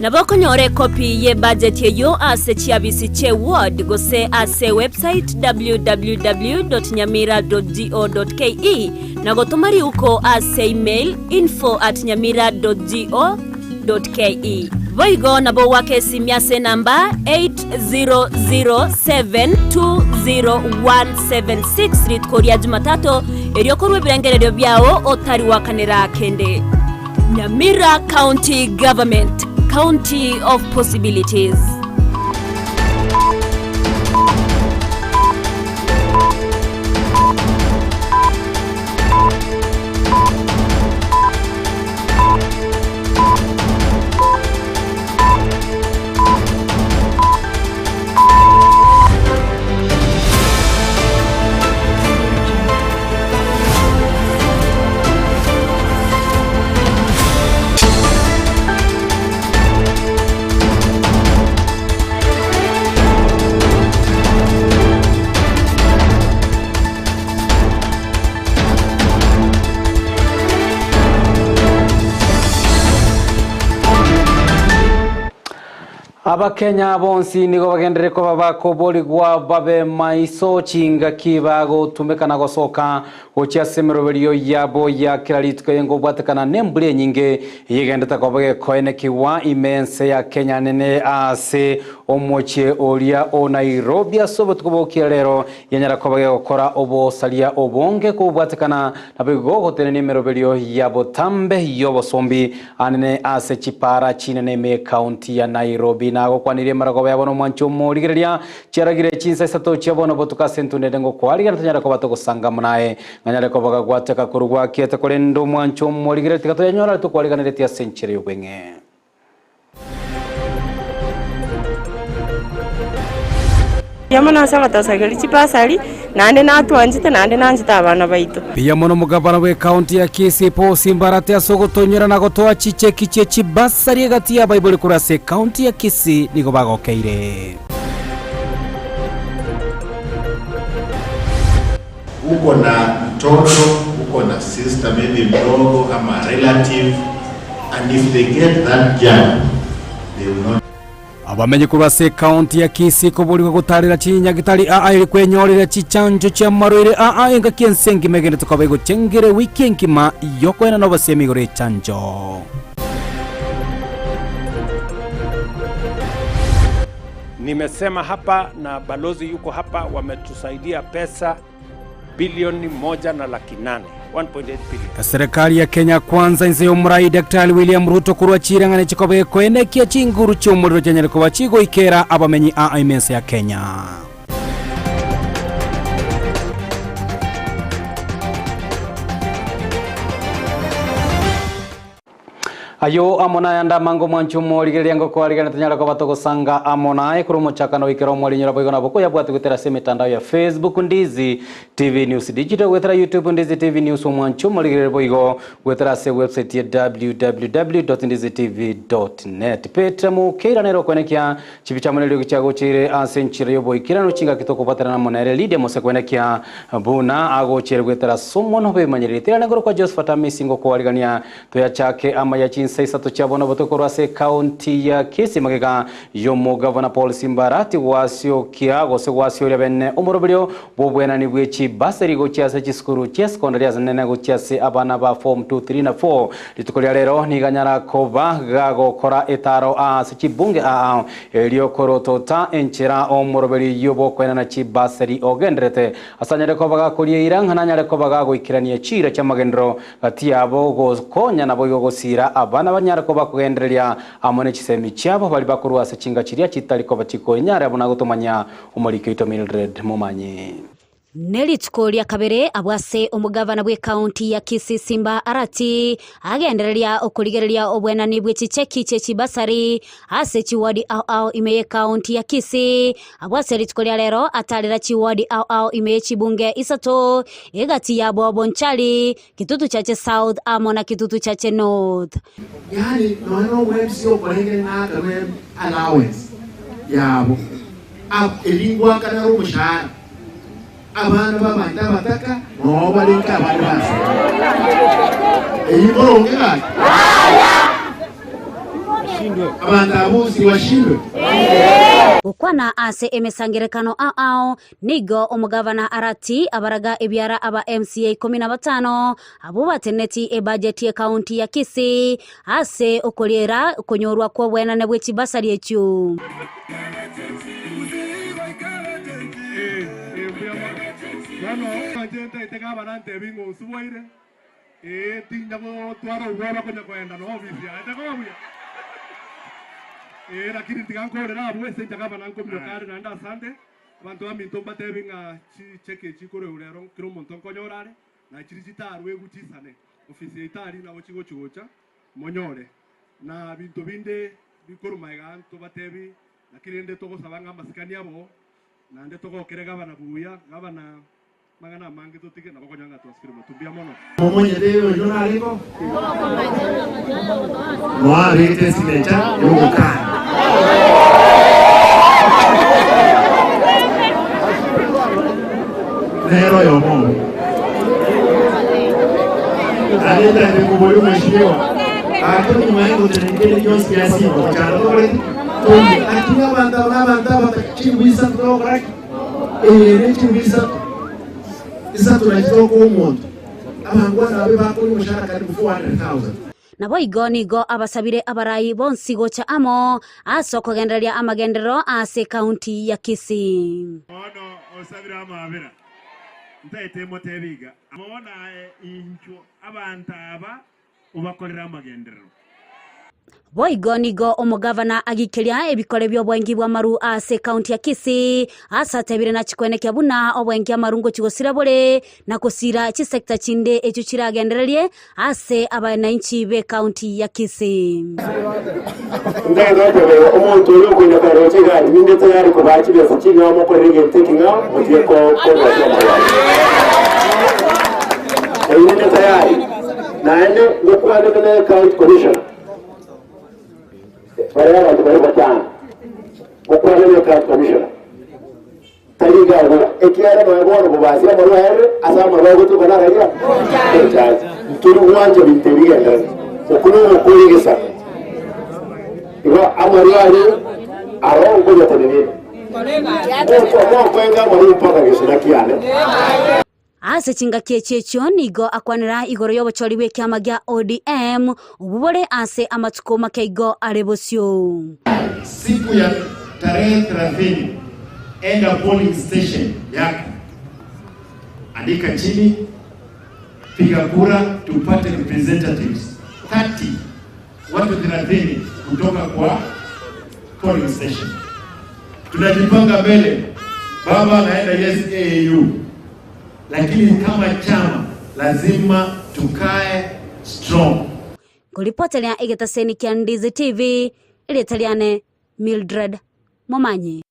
Naboko nyore kopi ye budget yeyo ase chiabisi che ward gose ase website www.nyamira.go.ke na gotomari uko ase email info@nyamira.go.ke. Voigo nabo wake simiase namba 8007200176 ritkoria Jumatato eriokorwe birangerero byao otari wakanera kende. Nyamira County Government, County of Possibilities. Abakenya bonsi nigo bagendere ko babakoboligwa babe maiso chinga kibago tumekana gosoka gocha semeroberio yabo ya kiraritwe ngo bwatekana nembure nyinge yigendeta ko bage koene kiwa imense ya Kenya nene ase omoche olia o Nairobi asobotko kirero yanyara ko bage gukora obo salia obonge ko bwatekana nabigo gotene nemeroberio yabo tambe yobo sombi anene ase chipara chinene me county ya Nairobi nago kwanire marago yabono mwancho murigereria cyaragire cinsa isato cyabono botuka sentunede ngo kwariga ntanyara ko batogosanga munaye nganyare ko bagagwateka kurugwa kiete korendo mwancho murigere tikato yanyora to kwariga nete ya century ubenge yamana sanga tasagari chipasali nande natwanjite nande nanjita abana baito pia mono mugabana we county ya Kisii po simbarate asogotonyera na gotoa chiche kiche chibasari gati ya Bible kurase county ya Kisii nigo bagokeire uko na mtoto uko na sister maybe mdogo ama relative and if they get that jab they will not abamenye kurase county ya Kisii ko buri gutarira cinya gitari iri kwenyorera cichanjo cya marwere enga kiensengi megene tukabego cengere weekend kima yoko ena nova semigore chanjo. Nimesema hapa na balozi yuko hapa, wametusaidia pesa bilioni 1.8 1.8 billion. Serikali ya Kenya kwanza inze yomurai Daktari William Ruto kurwa chirangane chikobe kwene kia chinguru cy'umuriro cyanyere ko bacigo ikera abamenyi imense ya Kenya. Ayo amona yanda mango mwanchu morigeria ngo kwariga natanyara ko batogosanga amona kurumo chakano ikero mwali nyora boyona boko yabwate gutera se mitandao ya Facebook Ndizi TV News Digital gutera YouTube Ndizi TV News mwanchu morigeria boygo gutera se website ya www.ndizitv.net Petra mu kera nero kwenekia chibicha monelio gichago chire asenchire yobo ikira no chinga kitoko patana na monere lide mose kwenekia buna ago chire gutera somono be manyerite na goro kwa Josephat Amisingo kwarigania to ya chake ama ya Saito chabona botokoro ase county ya Kisii magega yomo governor Paul Simbarati wasio kiago se wasio lebene umurobelio bobwena ni bwechi basari go cyase chiskuru cheskondaria zanene go cyase abana ba form 2 3 na 4 litukolia rero ni ganyara ko gago kora etaro ase chibunge elio korotota enchera umurobeli yobo kwena na chibasari ogendrete asanyare ko baga kolie iranga nanyare ko baga go ikirania chira chamagendro gati abo go konya na boyo go sira abana banyara ko bakugendereria amone chisemi cyabo bali bakurwa se chinga chiria chitari ko batiko nyara abona gutomanya umurike ito Mildred Mumanyi Nelitskolia kabere abwase omugavana bwe county ya Kisii Simba Arati agendereria okoligereria obwena nibwe chicheki chibasari ase chiwadi imeye county ya Kisii abwase litskolia lero atalira chiwadi imeye chibunge isato egati ya Bonchari kitutu chache South amona kitutu chache North yani no websio kolege na kame allowance yabo elingwa kana umushara abana babanda bataka no balinka abandi base eyibonge abantu abusi washindwe. Ukwana ase emesangerekano ao nigo omugavana arati abaraga ebyara aba MCA 15 abo bateneti e budget ya county ya Kisii ase okolera konyorwa kwa bwena ne bwechi basari echu. Lakini tikankorera abwese njakabana nkomyokare nanda asante abantu baminto batebinga cheke chikore urero kiro monto konyorare na chirichitarwe guchisane ofisi itari na bochigo chugocha monyore na bintu binde bikoro maiga to batebi lakini nde togo sabanga masikani abo na nde togo kerega bana buya gabana magana mange totike na bakonyanga twaskire mutumbia mono Momonye leo yona liko Noa rete sinecha yukana Nero yomo Alenda ni kuboyu mheshimiwa Akini mwaengo tenengele kioski ya simu Kucharore Tumbi Akini wabanda Chibisa kutoka raki ne chibisa Isa tunajitoka umuntu Abangwa nabe bakuri mushara karibu 400,000 Nabo igonigo abasabire abarayi bonsigo cha amo asoko genderia amagendero ase county ya Kisii. Ono osabira amabera ntaite motebiga amona incho abantu aba ubakorera amagendero Boigonigo omugavana agikeria ebikore by'obwengi bwa maru ase county ya Kisii asatebire na chikwene kya buna obwengi amarungo chigosira bole na kusira chi sector chinde echo chiragendererie ase abananchi be county ya Kisii. Ndege omuntu yo kunya karo chigari minde tayari kubachi bya chiga omukorege tekinga mutiye ko minde tayari naende ngokwale kana county commissioner Baraya watu bari batanga Kukwale le county commissioner Taliga ngo ekiara maboro bubasi amaro here asama bago to kana raya turu wanje binteriga ndani okuno okuyigisa Iwa amaro ari aro ngo yatenene ko kwenga muri mpaka gisina kiane Ase chingakie checho nigo akwanira igoro yobochori bwe kyama gya ODM ububore ase amatuko makeigo arebosyo. Siku ya tarehe 30 enda polling station yako. Andika chini, piga kura tupate representatives 30 watu 30 kutoka kwa polling station. Tunajipanga mbele. Baba naenda AU. Lakini kama chama lazima tukae strong. Kulipotelea Egetaseni kia Ndizi TV ilitaliane Mildred Momanyi.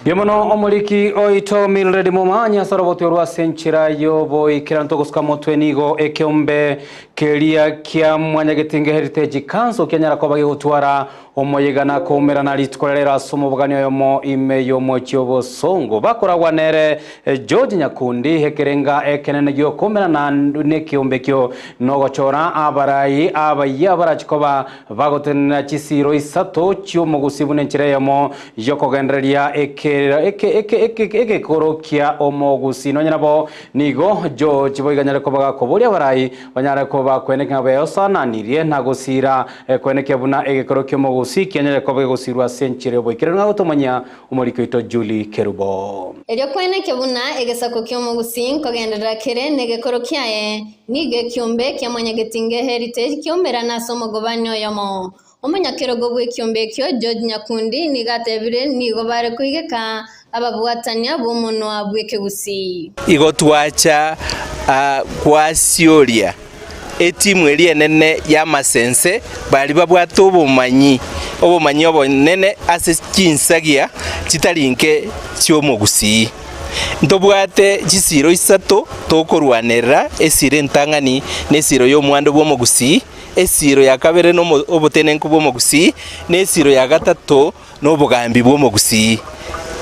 Biemono omuliki oito Mildred Momanyi asorobote orwa senchira yobo ikiranto gusuka motwe nigo ekyombe kelia kia Mwanyagetinge Heritage Council kenyara ko bage gutwara omoyegana komera na litkorera somo bugani yomo ime yomo cyobo songo bakoragwa nere George Nyakundi hekerenga ekenene gyo komera na ne kyombe kyo nogochora abarayi abayabara chikoba bagotenna chisiro isato cyo mogusibune nchireyamo yokogenderia eke korokia omogusi nonyabo nigo George boiganyare ko bagakoboria abarayi banyare ko bakweneka bayosana nirie ntagusira kweneka buna egekorokyo mogusi kenyere ko bagusirwa senchire boikere ngaho tumanya umuriko ito Julie Kerubo Elyo kweneka buna egesako kyo mogusi kogendera kere negekorokiaye nige kyombe kya Mwanyagetinge Heritage kyombera nasomo gobanyo yomo Omunyakerogo bwe kyombe kyo George Nyakundi nigatebire nigo bare kuigeka ababuatanya bomono abweke busi igotwacha kwa Sioria etimu elienene ya masense bali babwata obumanyi obonene ase chinsagia chitalinke cyomogusi ntobwate chisiro isato tokorwanera esire ntangani nesiro y'omwando bw'omogusi esiro ya kabere no obotenenku bw'omogusi nesiro ya gatatu n'obugambi bw'omogusi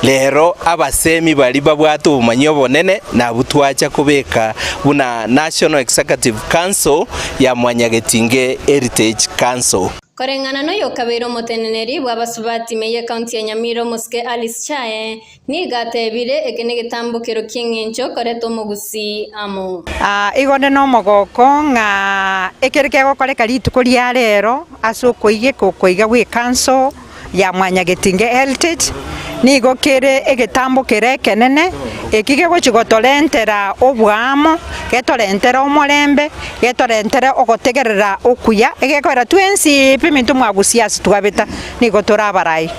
lero abasemi bali babwata obumanyi obonene na butwacha kubeka buna National Executive Council ya Mwanyagetinge Heritage Council Korengana no yokabeiro moteneneri bwabasubati meye county ya Nyamiro Muske Alice Chae ni gatebire ekene gitambukiro kingencho koreto mugusi amo igone no mogoko nga ekereke gokoreka rituko ria rero asukuige kukuiga wi council ya Mwanya Getinge Heritage ni gokere egetambukire kenene ekige gochigotolentera obwamo getorentera omorembe getorentera ogotegerera okuya egekorera twensi pimintu mwagusiasi twabeta nigo torabarai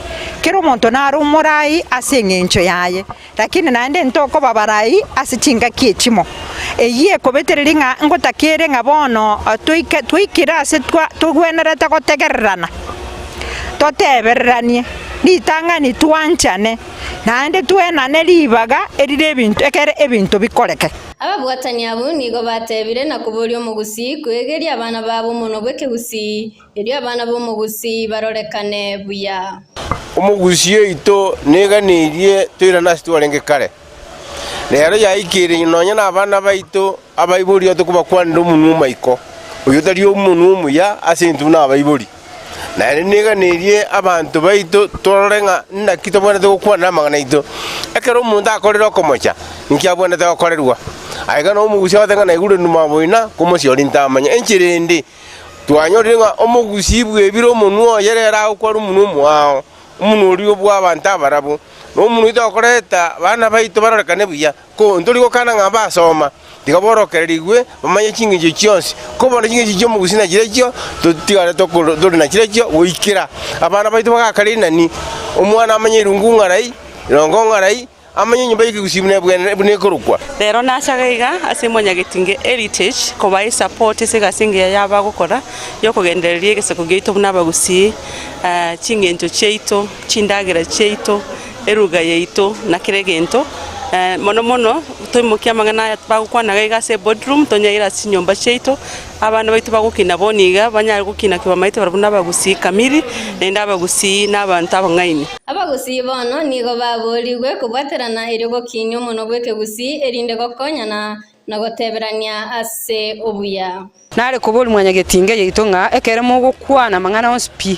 kero omonto naro omorai ase eng'encho yaye lakini naende ntoko babarai ase chinga kiechimo eyie kobetereri ng'a ngotakere ng'a bono twikira ase tugwenerete gotegererana totebereranie litang'ani twanchane naende twenane libaga erire ebintu ekere ebintu bikoreke ababwatani abo nigo batebire na kuboria omugusi kwegeria abana babo mono bw'ekegusi eri abana b'omugusi barorekane buya omugusi oito neganirie twirana situarenge kare rero yaikire nonya na abana baito abaibori tukubakwanira omunwa maiko uyu tari omunwa omuya ase intu na abaibori na neganirie abantu baito torenga nakito bwana tukwana magana ito ekero omuntu akorera okomocha nkiabwana tukorerwa aiga no omugusi atenga na iguru numa boina komosiori ntamanya enchirende twanyorenga omugusi bwebiro omunwa yerera ukora omunwa mwao omunwa ori obwa abantu abarabo no omunwa itokoreta bana baito barorekane buya ko ntori gokana nga basoma tikaborokererigwe bamanye chinginje chionsi kobona chinginje cyo mugusi na kirekyo tutigare tokoro dori na kirekyo wikira abana baito bagakari nani omwana amanye irungu ngarai irongo ngarai amanye nyumba y'ikigusimune bwene korukwa rero nashagaiga ase Mwanya Getinge Heritage ko bai support ese gasinge yaba gukora yo kugendereria geseko geito n'abagusi chingento cheito chindagira cheito eruga yeito na kiregento mono toimokia mangana bagukwanaga igase boardroom tonyaira sinyomba cheito abana baitu bagukina boniga banyari gukina kiba maite barabuna bagusi kamiri nenda bagusi n'abantu abangaini abagusi bono nigo baborigwe kubwaterana irigo kinyo mono bw'ekegusi erinde gokonyana na goteberania ase obuya nare kubuli Mwanya Getinge yeito nga ekere mugukwana mangana onspi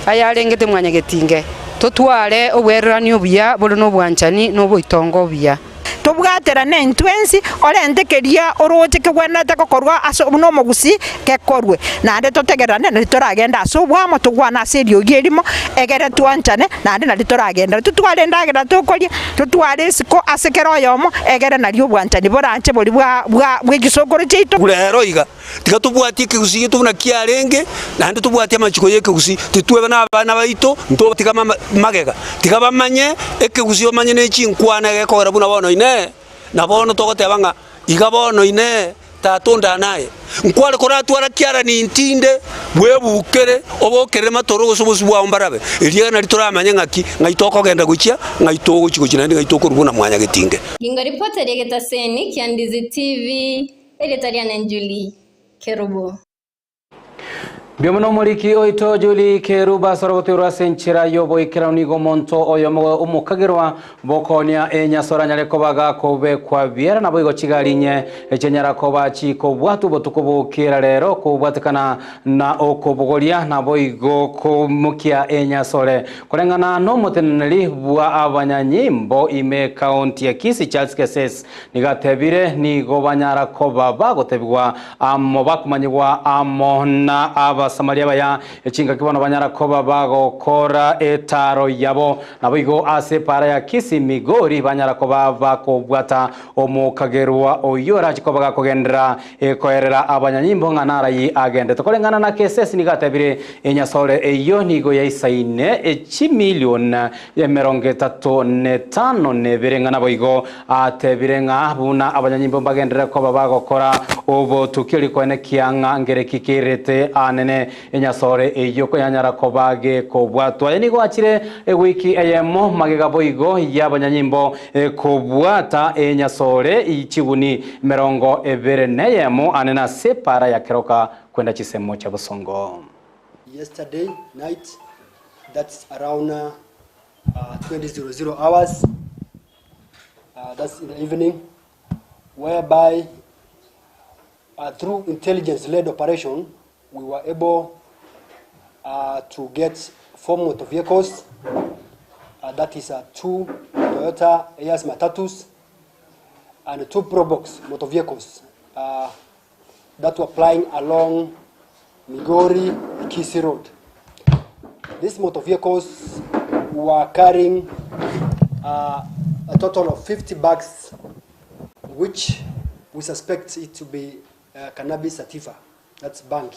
ayarengete Mwanya Getinge totware obwerani obuya bolo no bwanchani no boitongo obuya tobwatera nentwensi orentekeria oroche kegwenete gokorwa ase no mugusi kekorwe nande totegerane na toragenda ase obwamo tugwana ase eriogi erimo egere twanchane nande na toragenda tutware ndagera tokoria tutware siko ase kero yomo egere na rio bwanchani boranche bori bw'egisogoro cheito rero iga tiga tubwati kigusi tubuna kiarenge nande tubwati amachiko yekigusi titwebe na abana baito nto tiga magega tiga bamanye ekigusi omanye nechinkwana gekora buna bono ine na bono togoteba nga iga bono ine tatonda naye nkwale koratwara kiara ni ntinde bwebukere obokere matoro gosobosi bwa ombarabe eriga na litoramanya ngaki ngaitoko genda guchia ngaitoko chiko chinande ngaitoko rubuna Mwanya Getinge Ginga reporter yegetaseni Kiandizi TV Elitariana Julie Kerubo Biomono muliki oito Julie Keruba sorogotirwa senchira yobo ikiraunigo monto oyomo umukagirwa bokonia enyasora nyareko baga kobe kwa biera na boigo chigalinye echenyara koba chiko bwatu botukubukira rero kubwatikana na okobogolia na boigo kumukia enyasore kolengana no moteneli bwa abanyanyimbo ime county ya Kisii Charles Keses nigatebire nigo banyara koba bagotebwa amo bakumanywa amo na aba Samaria baya echinga kibono banyara koba bagokora etaro yabo nabigo ase para ya Kisii Migori banyara koba bakobwata omukagerwa oyora chikoba gakogendera ekoerera abanyanyimbo nganara yi agende tokolengana na Keses nigatebire enyasore eyo nigo yaisaine $1,035,000 neberengana boigo atebirenga buna abanyanyimbo bagendera koba bagokora obo tukiri kwene kianga ngere kikirete anene enyasore eyoko yanyara kobage kobwatwa enigo achire wiki eyemo magega boigo y'abanyanyimbo kobwata enyasore ichibuni 24 anena separa ya keroka kwenda chisemo cha Busongo. Yesterday night, that's around 20:00 hours, that's in the evening, whereby through intelligence-led operation we were able to get 4 motor vehicles. That is 2 Toyota Hiace Matatus and 2 Probox motor vehicles that were plying along Migori Kisi Road. These motor vehicles were carrying a total of 50 bags, which we suspect it to be cannabis sativa. That's bank.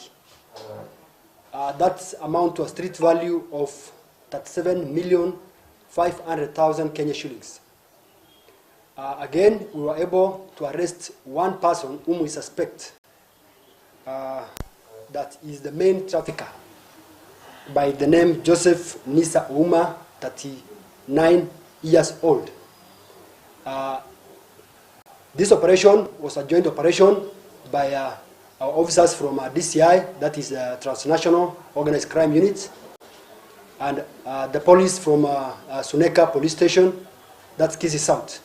That's amount to a street value of 37,500,000 Kenya shillings. Again, we were able to arrest one person whom we suspect that is the main trafficker by the name Joseph Nisa Uma, 39 years old. This operation was a joint operation by our officers from DCI, that is Transnational Organized Crime Unit, and the police from Suneka Police Station, that's Kisi South.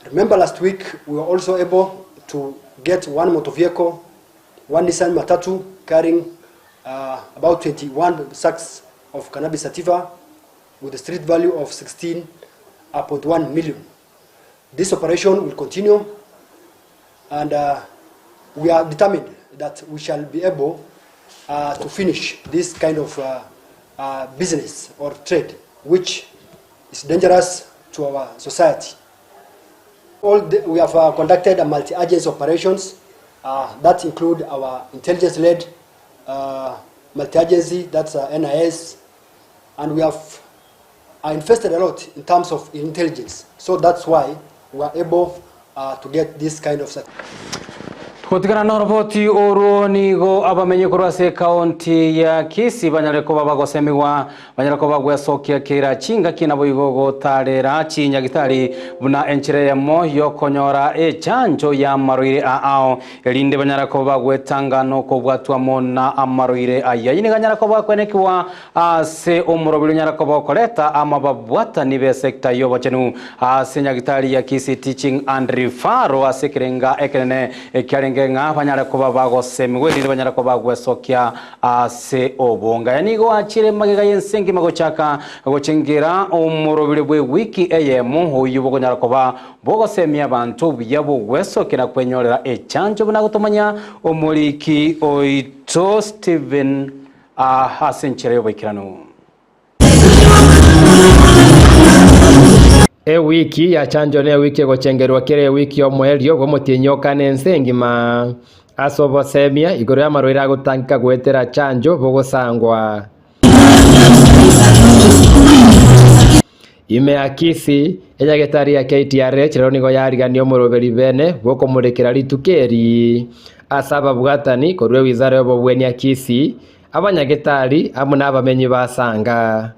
Remember last week, we were also able to get 1 motor vehicle, 1 Nissan Matatu carrying about 21 sacks of cannabis sativa with a street value of 16.1 million. This operation will continue, and we are determined that we shall be able to finish this kind of business or trade, which is dangerous to our society. We have conducted multi-agency operations that include our intelligence-led multi-agency, that's NIS, and we have invested a lot in terms of intelligence. So that's why we are able to get this kind of success. Kutikana na ripoti oro nigo abamenye kurwase kaunti ya Kisii banyareko babagosemiwa banyareko bagwesokia kira chinga kinabo igogo tarera chinya gitari buna enchire yamo yokonyora chanjo ya maruire ao elinde banyareko bagwetanga no kobwatwa mona amaruire aya yini ganyareko bakwenekiwa ase omurobiro nyareko bakoleta amababwata nibe sekta yobo chenu ase nyagitari ya Kisii Teaching and Referral asekirenga ekenene ekyarenge nga banyara kuba bagosemiwe ndi banyara kuba gwesokia ase obonga yanigo achire magega yensengi magochaka gochengira omurobire bwe wiki eyemu hoyubo gonyara kuba bogosemia abantu byabo gwesokera kwenyorera echanjo buna gutomanya omuliki oito Steven asenchire yobikirano. Wiki ya chanjo ne wiki gochengerwa kire wiki omwelio gwo mutinyoka nensengima asobosemia igoro ya maroira gutangika gwetera chanjo bogosangwa ime akisi enyagetari ya KTRH rero nigo yariganio muroberi bene bwoko murekera ritukeri asaba bwatani korwe wizara y'obobweni akisi abanyagetari amuna abamenyi basanga.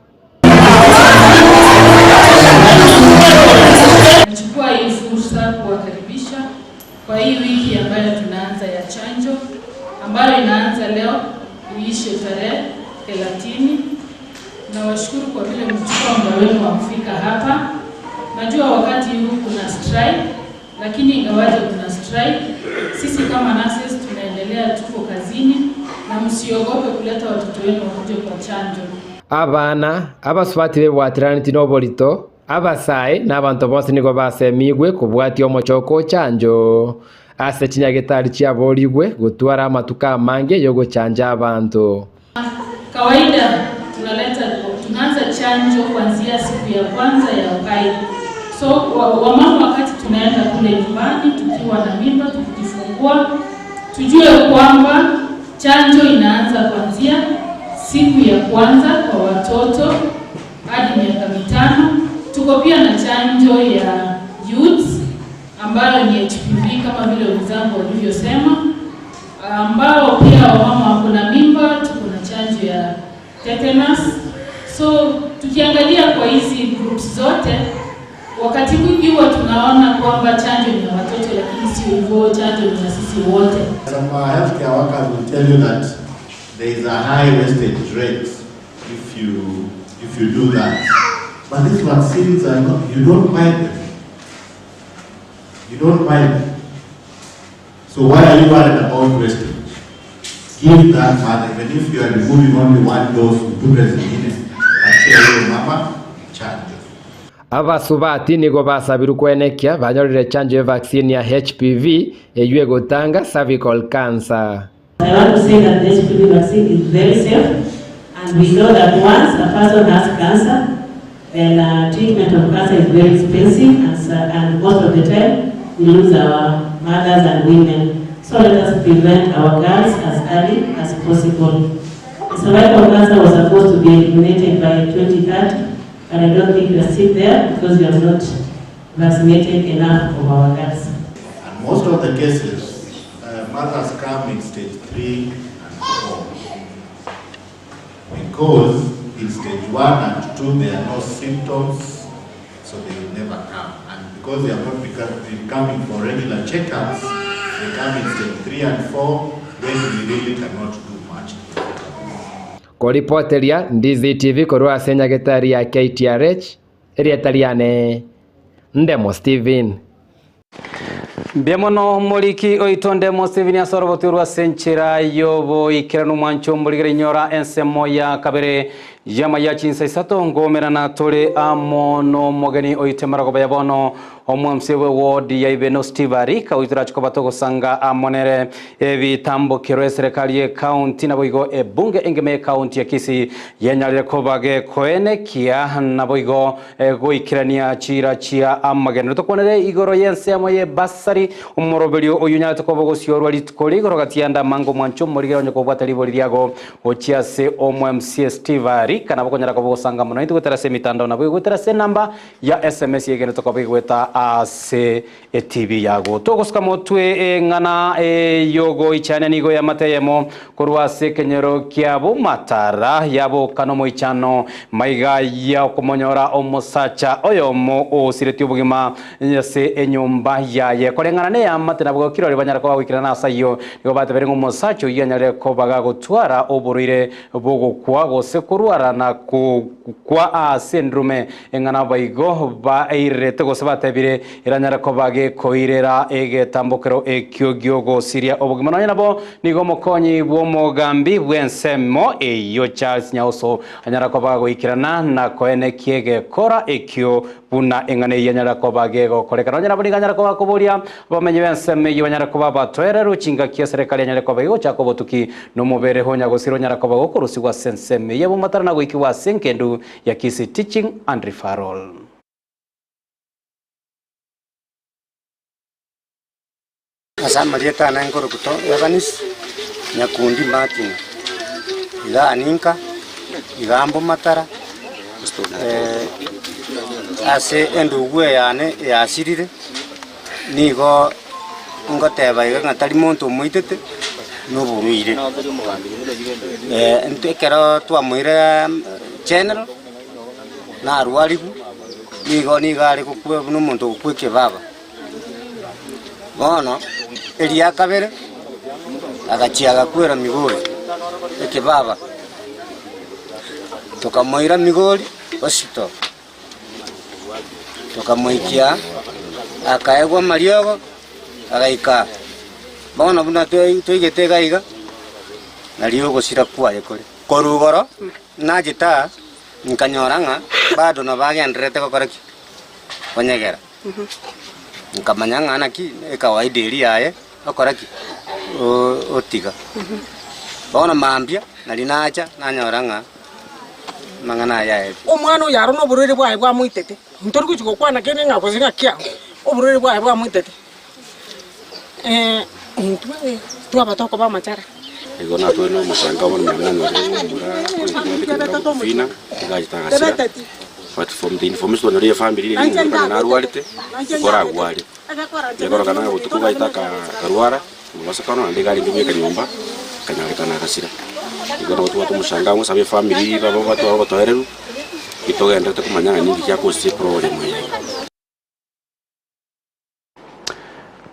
Nachukua hii fursa kuwakaribisha kwa hii wiki ambayo tunaanza ya chanjo ambayo inaanza leo iishe tarehe 30. Na washukuru kwa vile mchukua muda wenu wa kufika hapa. Najua wakati huu kuna strike, lakini ingawaje kuna strike, sisi kama nurses tunaendelea, tuko kazini, na msiogope kuleta watoto wenu wakuje kwa chanjo. Abana abaswatire bwatiraniti noborito abasae n'abantu bose nigo basemigwe kubwati omochoko chanjo ase chinyagitari chiaborigwe gutwara amatuka mange yo gochanja abantu. Kawaida tunaanza chanjo kuanzia siku ya kwanza ya ukai. So wamama wakati tunaenda kule nyumbani tukiwa na mimba tukijifungua, tujue kwamba chanjo inaanza kuanzia siku ya kwanza kwa watoto hadi miaka 5. Tuko pia na chanjo ya youth ambayo ni HPV kama vile wenzangu walivyosema, ambao pia wamama wako na mimba, tuko na chanjo ya tetanus. So tukiangalia kwa hizi groups zote, wakati mwingi huwa tunaona kwamba chanjo ni ya watoto, lakini sio hivyo, chanjo ni ya sisi wote. Some healthcare workers will tell you that there is a high wastage rate if you do that. But these vaccines are not, you don't buy them. You don't buy them. So why are you worried about wastage? give that man, even if you are removing only one dose, utupe zingine, atia hiyo mama chanjo. Abasubati nigo basabiru kwenekia banyorire chanjo ya vaccine ya HPV eyue gutanga cervical cancer. I want to say that the HPV vaccine is very safe, and we know that once a person has cancer, then treatment of cancer is very expensive, and most of the time we lose our mothers and women. So let us prevent our girls as early as possible. The cervical cancer was supposed to be eliminated by 2030, but I don't think we are still there because we have not vaccinated enough of our girls. And most of the cases, mothers come in stage 3 and 4 because in stage 1 and 2 there are no symptoms, so they will never come. And because they have not been coming for regular checkups, they come in stage 3 and 4 when we really cannot do much. Koripoteria Ndizi TV korwa senya getari ya KTRH eri etariane Ndemo Steven. Biamono moliki oitonde Steven asoroboturwa senchera yobo ikiranu mwancho mbuligere nyora ensemo ya kabere yama ya chinsa isato ngomera na tole amono mogeni oitemara ko bayabono omwamsewe wodi ya Ibeno Stivari ka uitira chikobatoko sanga amonere ebitambo kiro serikali ya county na boigo ebunge engeme county ya Kisii yenyalire ko bage koene kia na boigo goikirania chira chia amageno tokonere igoro yensemo ye basari umorobelio oyunya tokobogo siorwa litkoli goro gatianda mango mwancho morigero nyoko bwatali boliriago ochiase omwamsie Stivari kana bokonyara ko bosanga muno itugutera se mitandao na bwigutera se namba ya SMS yegene tokobigweta ase TV yago togoska motwe ngana yogo ichane nigo ya mateyemo korwa se kenyero kiabo matara yabo kanomo ichano maiga ya kumonyora omosacha oyomo osireti ubugima se enyumba yaye korengana ne amatena bwo kirori banyara ko wikira na sayo nigo batebere ngomosacho yanyare ko baga gutwara oburire bogo kwago se kurwara na kwa syndrome engana baigo ba irete go sabatebire iranyara ko bage koirera egetambokero ekyogyogo siria obugima nanya nabo nigo mokonyi bwo mogambi bwensemo eyo Charles Nyauso anyara ko bago ikirana na koene kiege kora ekyo buna engane yanyara ko bage go koleka nanya nabo niganyara ko bakoboria bamenye benseme yanyara ko babatwere ruchinga kia serikali yanyara ko bago chako botuki no mubere honya go siro nyara ko bago kurusigwa senseme yebo matara na go ikiwa senkendu ya Kisii Teaching and Referral. Asama lieta na ngoro kuto Evanis Nyakundi Martin ila aninka ila ambo matara ase enduwe yane yasirire nigo ngoteba iga ngatari muntu muitete nuburuire ntekero twamwire general na arwarigu nigo nigari kukwe n'umuntu kukwike baba bono elia kabere agachiaga kwera migori eke baba tukamoira migori hospital tukamoikia akaegwa mariogo agaika bono buna tuigetega iga nariogo sira kwaye kore korugoro najita nkanyoranga bado na bagendrete kokoraki konyegera nkamanyanga anaki ekawaida iri yaye okoraki otiga bona mambia nali nacha nanyoranga mangana yaye omwana yaro no burere bwaye bwa muitete ntori kuchiko kwana kene ngakozinga kya oburere bwaye bwa muitete twabatoko ba machara ego na to no musanga wona mwana no fina gajita but from the information of the family na arwarite kora gwali yagora kana utukuga itaka karwara musakano ndigari ndumye kanyumba kanyarikana kasira igora watu musanga ngo sabe family babo watu abo tohereru itogenda tukumanya nindi cyako si problem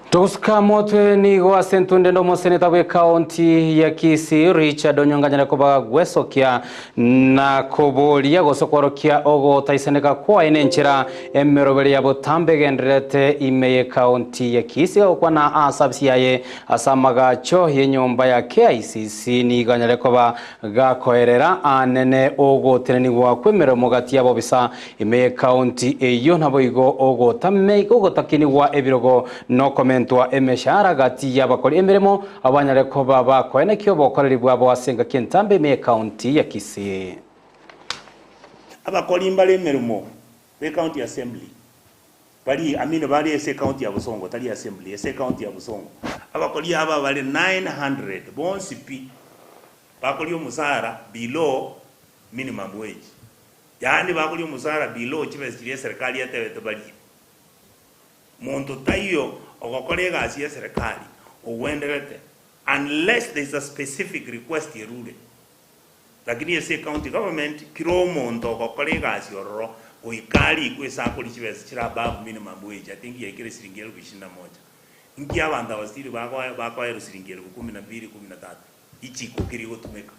Tuska motwe ni go asentunde ndo moseneta we county ya Kisii Richard Onyonganya koba gwesokia na kobolia gosokorokia ogo taiseneka kwa enenchera emerobeli ya botambe gendrete imeye county ya Kisii kwa na asabsi yaye asamaga cho yenyomba ya KICC ni ganyale koba gakoerera anene ogo teneni gwa kwemero mogati yabo bisa imeye county eyo nabo igo ogo tamme ogo takini gwa ebirogo no comment wa emeshara gati y'abakora emirimo abanyareko baba nekyo bokorera bwabo wasenga kentambe me county ya Kisii abakora imbale emirimo be county assembly bali amine bali ese county ya Busongo tali assembly ese county ya Busongo abakori aba bali 900 bonsi pi bakori omusara below minimum wage yani bakori omusara below chibesi serikali yatebete bali muntu tayo ogokorega asiye serikali uwendelete unless there is a specific request yerule lakini ese county government kiro muntu ogokorega asiyororo oikali kwesa kuri chibese chira above minimum wage I think yekire siringi 21 ngi abanda wasiri bakwa siringi 12 13 ichiko kiri gotumeka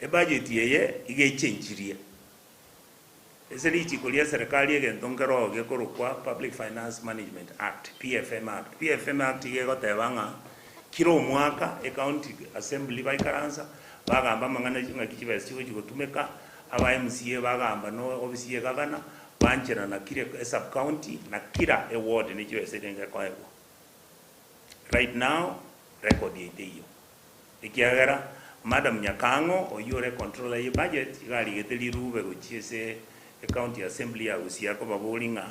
e budget yeye igechenjiria eseri ichiko lya serikali egentongero gekorukwa Public Finance Management Act PFM Act igegotebanga kiro mwaka county assembly baikaranza bagamba mangana ngakibese chigo chigotumeka aba MCA bagamba no office governor banchera na kire sub county na kira award ni chiwese denga kwa ego right now record yeteyo ikiagera Madam Nyakango oyore controller ye budget igali geteli rube gochiese county assembly ya usia ko babolinga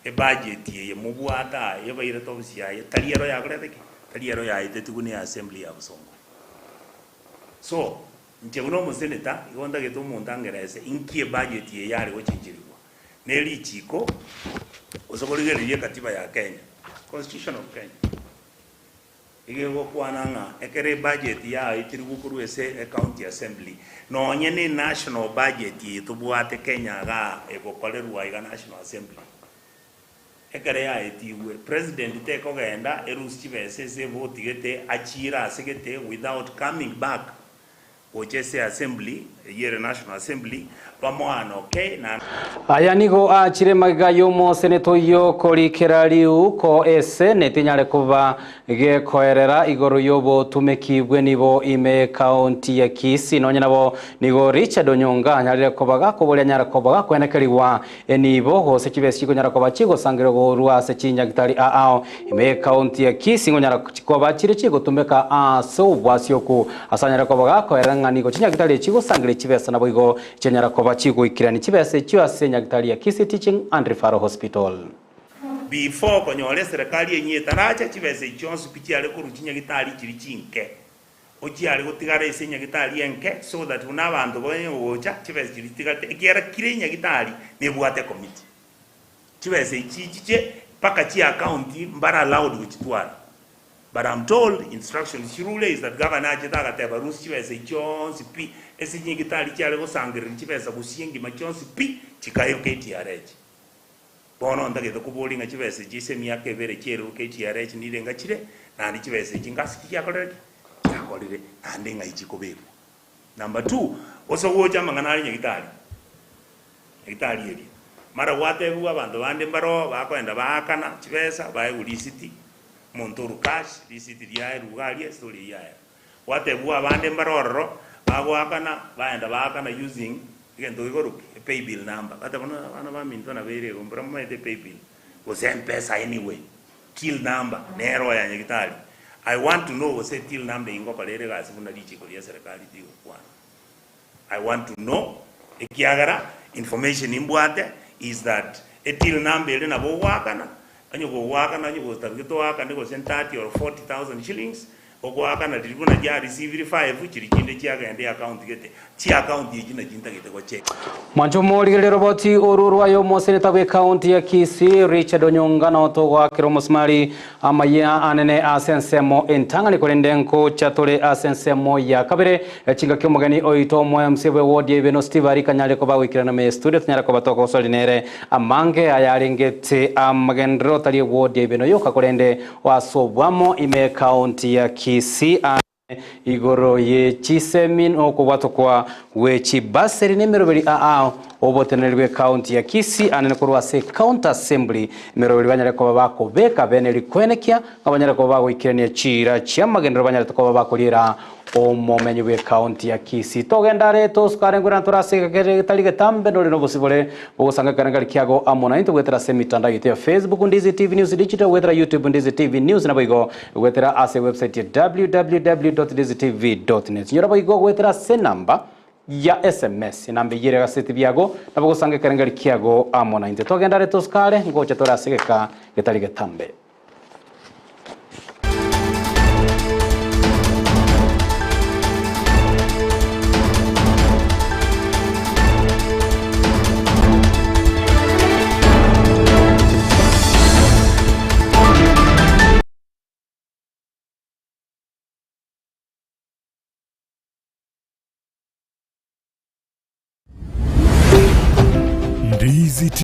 e budget ye mubwata ye bayire to usia ye taliero ya goretheke taliero ya itetuguni assembly ya Busongo so nje uno museneta igonda geto mundangerese inkie budget ye yari ochinjirwa neli chiko osokoligerie katiba ya Kenya constitution of Kenya igego kwananga ekere budget ya itirugukuru ese county assembly no nyene national budget yitubwate Kenya ga egokolerwa iga national assembly ekere ya itiwe president teko genda erusi bese se vote gete achira segete without coming back ochese assembly yere national assembly pamwana okay na aya nigo achire magayo mo seneto yo korikera liu ko ese netinyare kuba gekoerera igoro yobo tumekibwe nibo ime county ya Kisii no nabo nigo Richard Onyonganya nyarire kubaga kobolia nyara kubaga kwenekeriwa enibo hose kibesi kiko nyara kuba chigo sangiro go ruase chinya gitari ao ime county ya Kisii ngonyara kuba chire chigo tumeka aso bwasyoku asanyara kubaga koeranga nigo chinya gitari chigo sangire chibesa nabo igo chenyara kuba chigo ikirani chibese chyo asenya gitari ya Kisii Teaching and Referral Hospital before konyole serikali yenye taracha chibese chonsu pichi ale kuruchinya gitari chiri chinke ochi ale gutigara isenya gitari enke so that unabantu boye ocha chibese chiri tigate ekiara kirenya gitari nebwate committee chibese chichiche paka chi account mbara allowed kuchitwara but I'm told instructions rule is that governor jitaga tebarusi chibese chonsu pi esenye gitari chale gusangirira chibese gusiengi machonsu pi chikayo KTRH bono ndageze kubolinga chibese chise myaka ebere chero KTRH nirenga chire nandi chibese chingasi kyakolere kyakolere nandi nga ichikobeko number 2 oso wocha mangana ali nyagitali eri mara watebu abantu bande mbaro bakwenda bakana chibesa baye ulisiti montoro cash lisiti lya rugali story ya watebu abande mbaroro bagwakana baenda bakana using igendo igoruki pay bill number kata bana ba minto na bere gombra mwete pay bill go send pesa anyway till number nero ya nyagitali I want to know say till number ingo palere ga sibuna dichi ko ya serikali dio kwa I want to know ekiagara information imbwate is that a till number ile na bo wakana anyo go wakana anyo go targeto wakana go send 30 or 40,000 shillings ogwakana diribona ja receive 5 kiri kinde kyagende account gete chi account yikina kinta gete ko check Manjumo ligere roboti orurwa yo moseneta we county ya Kisii Richard Onyonga na otogwa kiromusmari amaya anene asensemo entangani kolendenko chatole asensemo ya kabere chinga kyomugani oito moya msebwe ward ye beno Steve ari kanyale ko bawikira na me studio nyara ko batoko solinere amange ayarengete amagendro tali ward ye beno yoka kolende wasobwamo ime county ya Kisii igoro ye chisemin okubato kwa wechi baseri nemeroberi obotenerwe county ya Kisii anene kurwa se county assembly meroberi banyare ko bako beka bene likwenekia abanyare ko bago ikirania chira cyamagendero banyare ko bakolira omumenyi we county ya Kisii togenda reto skarengura turase kere talige tambe no no bosibole bogusanga kananga kiago amona into wetera semitanda yite ya Facebook Ndizi TV News Digital wetera YouTube Ndizi TV News na boigo wetera ase website ya www.ndizitv.net nyora boigo wetera se namba ya SMS nambe yire gaseti byago na bogusanga kananga kiago amona inte togenda reto skare ngocha turase keka getalige tambe